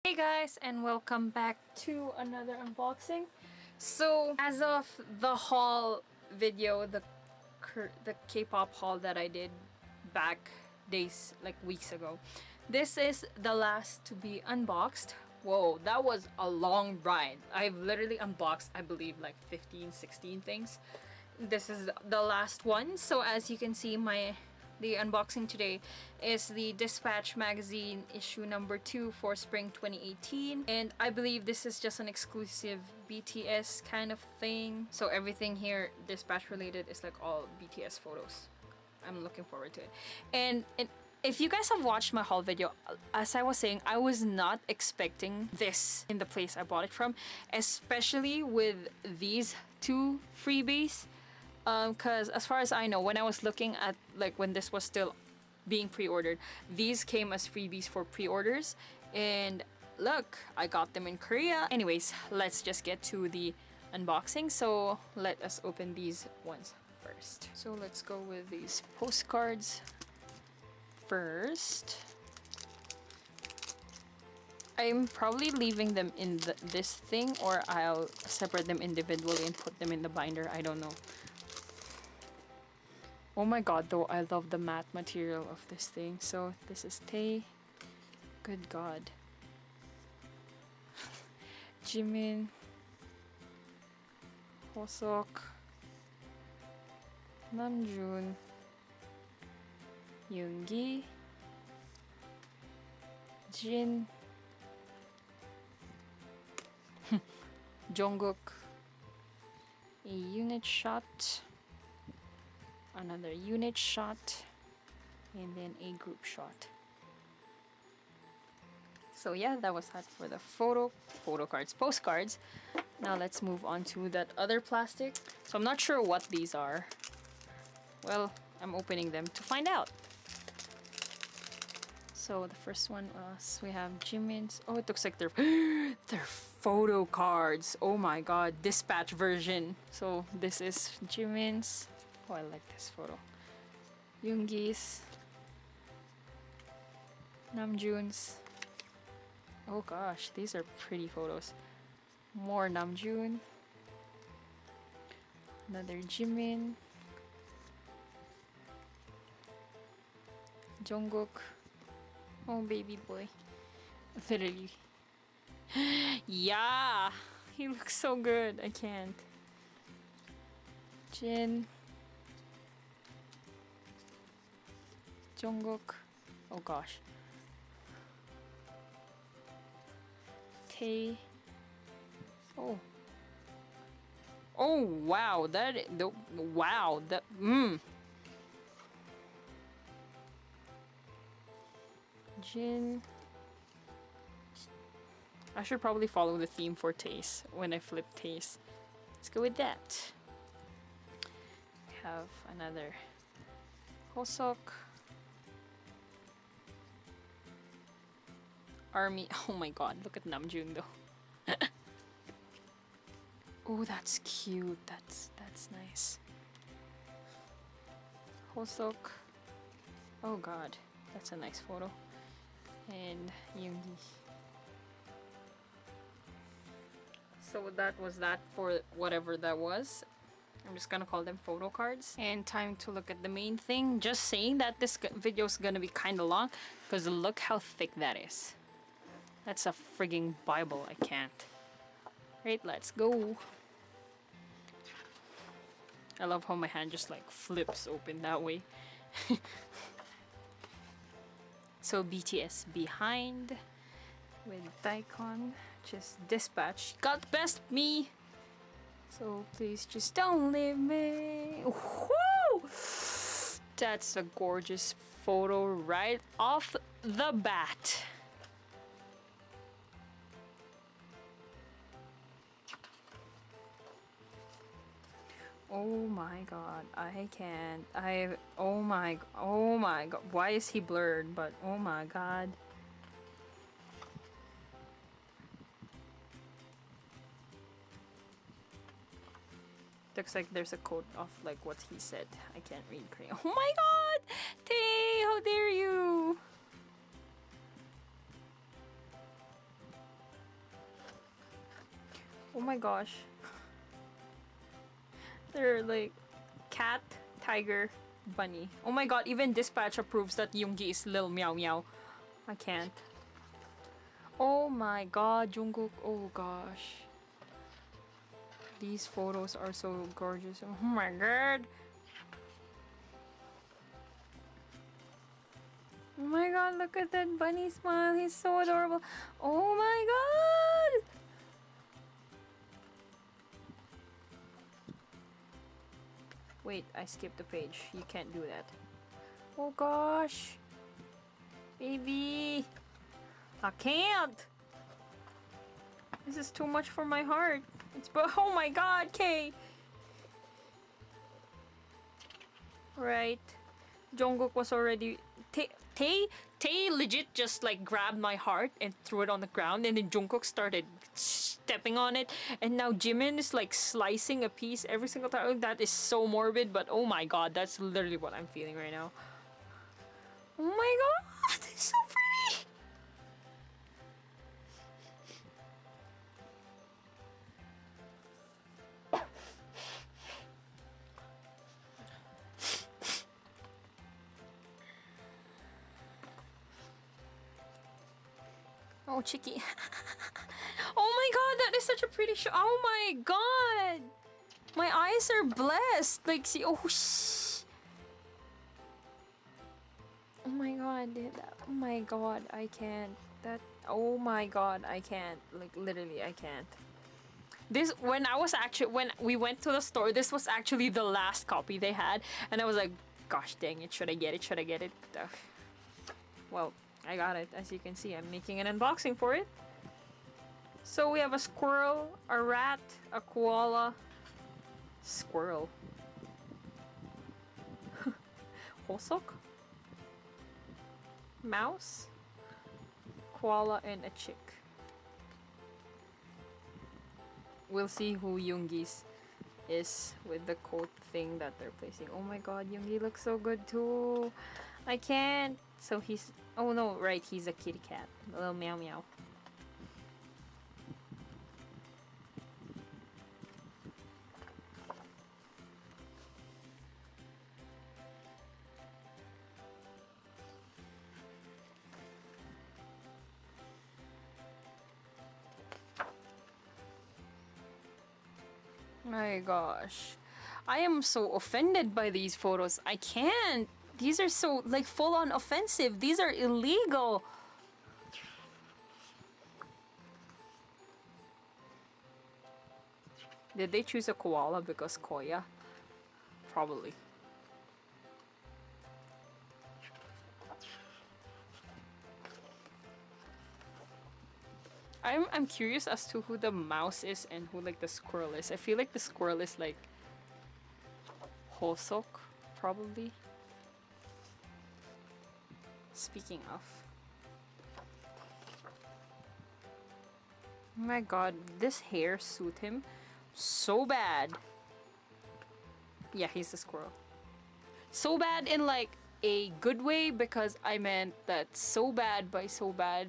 Hey guys, and welcome back to another unboxing. So as of the haul video, the K-pop haul that I did back days, like weeks ago, this is the last to be unboxed. Whoa, that was a long ride. I've literally unboxed, I believe, like 15, 16 things. This is the last one. So as you can see, the unboxing today is the Dispatch magazine issue number 2 for spring 2018, and I believe this is just an exclusive BTS kind of thing. So everything here Dispatch related is like all BTS photos. I'm looking forward to it. And if you guys have watched my haul video, as I was saying, I was not expecting this in the place I bought it from, especially with these two freebies. Because as far as I know, when I was looking at like when this was still being pre-ordered, these came as freebies for pre-orders, and look, I got them in Korea. Anyways, let's just get to the unboxing. So let us open these ones first. So let's go with these postcards first. I'm probably leaving them in this thing, or I'll separate them individually and put them in the binder. I don't know. Oh my god, though, I love the matte material of this thing. So this is Tae. Good god. Jimin. Hosok. Namjoon. Yoongi. Jin. Jungkook. A unit shot. Another unit shot, and then a group shot. So yeah, that was that for the postcards. Now let's move on to that other plastic. So I'm not sure what these are. Well, I'm opening them to find out. So the first one is we have Jimin's. Oh, it looks like they're they're photo cards. Oh my god, Dispatch version. So this is Jimin's. Oh, I like this photo. Yoongi's. Namjoon's. Oh gosh, these are pretty photos. More Namjoon. Another Jimin. Jungkook. Oh, baby boy. Literally. Yeah! He looks so good. I can't. Jin. Jungkook. Oh gosh. Tae. Oh. Oh wow, wow, that Jin. I should probably follow the theme for Tae's when I flip Tae's. Let's go with that. We have another Hosok. Army. Oh my god, look at Namjoon though. Oh, that's cute. That's nice. Hosok. Oh god, that's a nice photo. And Yoongi. So that was that for whatever that was. I'm just gonna call them photo cards. And time to look at the main thing. Just saying that this video is gonna be kind of long because look how thick that is. That's a frigging Bible. I can't. Right, let's go. I love how my hand just like flips open that way. So BTS behind with Daikon. Just Dispatch. God best me. So please just don't leave me. Woo! That's a gorgeous photo right off the bat. Oh my god, I can't. Oh my god. Why is he blurred? But oh my god. Looks like there's a quote of like what he said. I can't read Korean. Oh my god! Tae, how dare you? Oh my gosh. They're like cat, tiger, bunny. Oh my god, even Dispatch approves that Yoongi is Lil Meow Meow. I can't. Oh my god, Jungkook. Oh gosh. These photos are so gorgeous. Oh my god. Oh my god, look at that bunny smile. He's so adorable. Oh my god. Wait, I skipped a page. You can't do that. Oh gosh. Baby. I can't. This is too much for my heart. Oh my god, Kay. Right. Jungkook was already... Tay legit just like grabbed my heart and threw it on the ground, and then Jungkook started stepping on it, and now Jimin is like slicing a piece every single time. That is so morbid, but oh my god, that's literally what I'm feeling right now. Oh my god, it's so pretty. Oh, Chicky. Oh my god, that is such a pretty show. Oh my god. My eyes are blessed. Like, see, oh, oh my god, oh my god, I can't. That, oh my god, I can't. Like, literally, I can't. This, when we went to the store, this was actually the last copy they had. And I was like, gosh dang it, should I get it? Should I get it? Well, I got it. As you can see, I'm making an unboxing for it. So we have a squirrel, a rat, a koala, squirrel, Hosok, mouse, koala, and a chick. We'll see who Yoongi's is with the coat thing that they're placing. Oh my god, Yoongi looks so good too. I can't. So he's... Oh no, right, he's a kitty cat. A little meow meow. My gosh. I am so offended by these photos. I can't. These are so, like, full-on offensive. These are illegal. Did they choose a koala because koya? Probably. I'm curious as to who the mouse is and who like the squirrel is. I feel like the squirrel is like Hosok, probably. Speaking of. Oh my god, this hair suit him so bad. Yeah, he's the squirrel. So bad in like a good way, because I meant that so bad by so bad.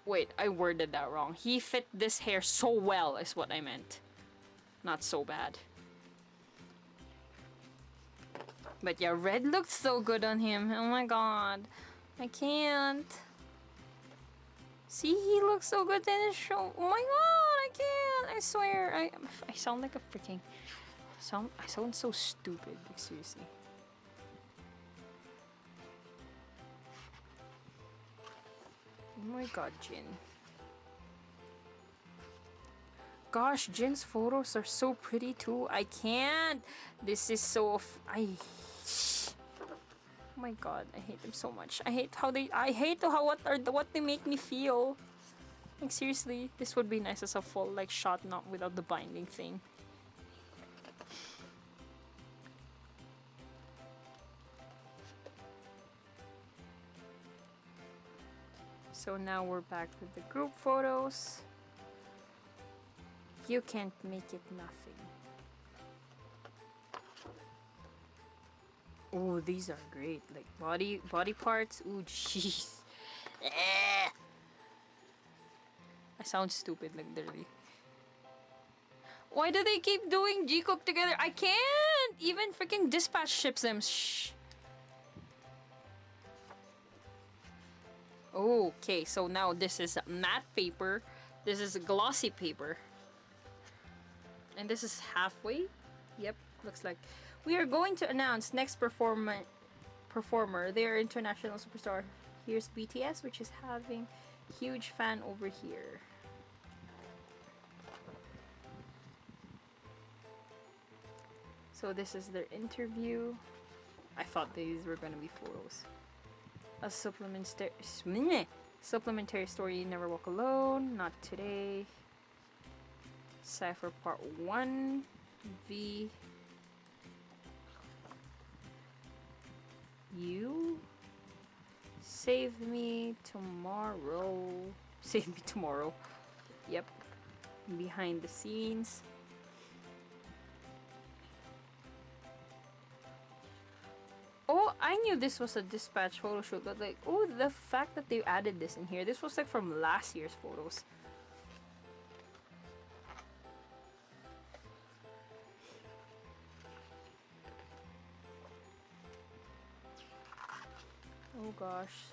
Wait, I worded that wrong. He fit this hair so well is what I meant. Not so bad. But yeah, red looked so good on him. Oh my god. I can't. See, he looks so good in his show. Oh my god, I can't. I swear. I sound like a freaking... I sound so stupid. Like, seriously. Oh my god, Jin. Gosh, Jin's photos are so pretty too. I can't. This is so... Oh my god, I hate them so much. I hate how they... what they make me feel. Like, seriously, this would be nice as a full, like, shot, not without the binding thing. So now we're back with the group photos. You can't make it nothing. Oh, these are great. Like body parts. Ooh, jeez. I sound stupid, like literally. Why do they keep doing G-Cook together? I can't even freaking dispatch ships them. Shh. Okay, so now this is matte paper. This is glossy paper. And this is halfway. Yep, looks like. We are going to announce next performer. They are international superstar. Here's BTS, which is having huge fan over here. So this is their interview. I thought these were gonna be photos. A supplementary story, Never Walk Alone, Not Today. Cypher Part 1, V. You. Save Me Tomorrow. Save Me Tomorrow. Yep. Behind the scenes. Oh, I knew this was a dispatch photo shoot, but like, oh, the fact that they added this in here. This was like from last year's photos. Oh gosh.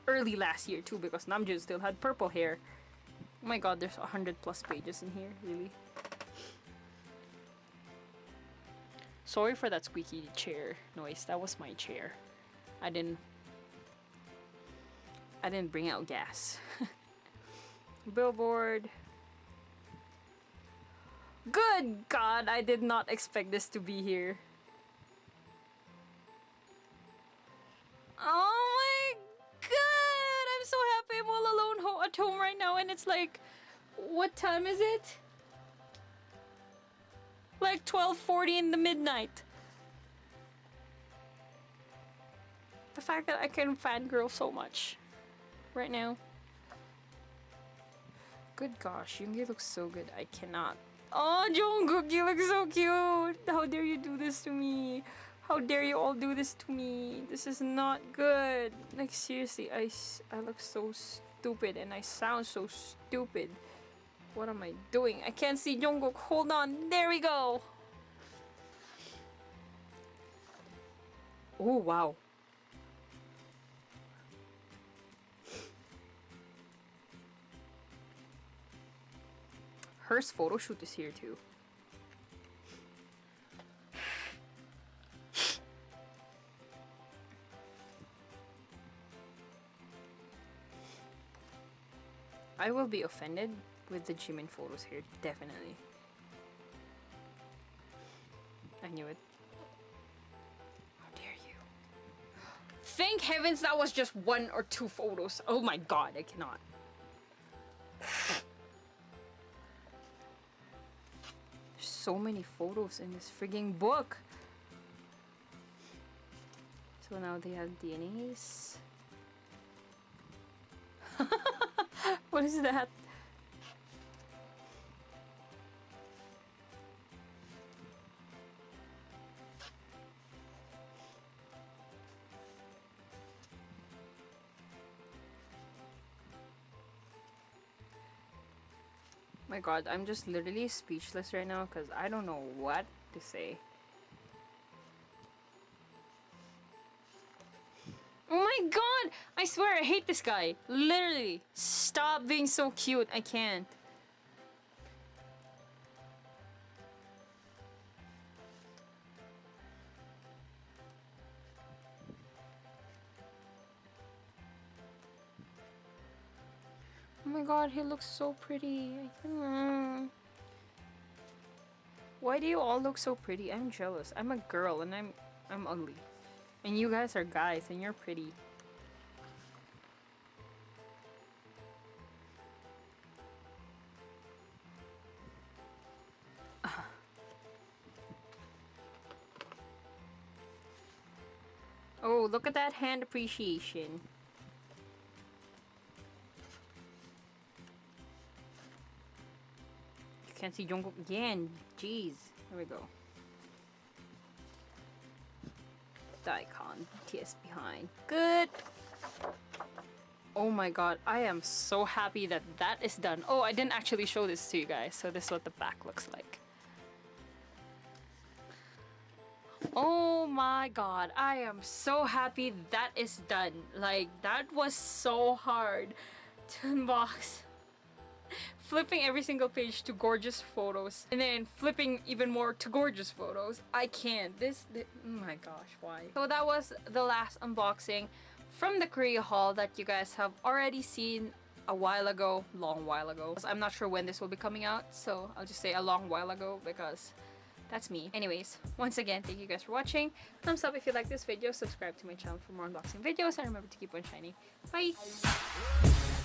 Early last year too, because Namjoon still had purple hair. Oh my god, there's 100+ pages in here, really. Sorry for that squeaky chair noise. That was my chair. I didn't bring out gas. Billboard. Good God, I did not expect this to be here. Oh my god, I'm so happy I'm all alone at home right now, and it's like, what time is it? Like 12:40 in the midnight. The fact that I can fangirl so much right now. Good gosh, Yoongi looks so good. I cannot. Oh, Jungkook, you look so cute. How dare you do this to me? How dare you all do this to me? This is not good. Like seriously, I look so stupid and I sound so stupid. What am I doing? I can't see Jungkook. Hold on. There we go. Oh, wow. Hers photo shoot is here too. I will be offended with the Jimin photos here, definitely. I knew it. How dare you? Thank heavens that was just 1 or 2 photos. Oh my god, I cannot. There's so many photos in this frigging book. So now they have DNAs. What is that? My god, I'm just literally speechless right now because I don't know what to say. Oh my god! I swear I hate this guy. Literally. Stop being so cute. I can't. Oh my god, he looks so pretty. Why do you all look so pretty? I'm jealous. I'm a girl and I'm ugly. And you guys are guys and you're pretty. Oh, look at that hand appreciation. You can't see Jungkook again. Jeez. There we go. The icon. BTS behind. Good. Oh my god, I am so happy that that is done. Oh, I didn't actually show this to you guys, so this is what the back looks like. Oh my god, I am so happy that is done. Like, that was so hard to unbox. Flipping every single page to gorgeous photos, and then flipping even more to gorgeous photos. I can't. This oh my gosh, why? So that was the last unboxing from the Korea haul that you guys have already seen a while ago, long while ago. I'm not sure when this will be coming out, so I'll just say a long while ago because that's me. Anyways, once again, thank you guys for watching. Thumbs up if you like this video, subscribe to my channel for more unboxing videos, and remember to keep on shining. Bye!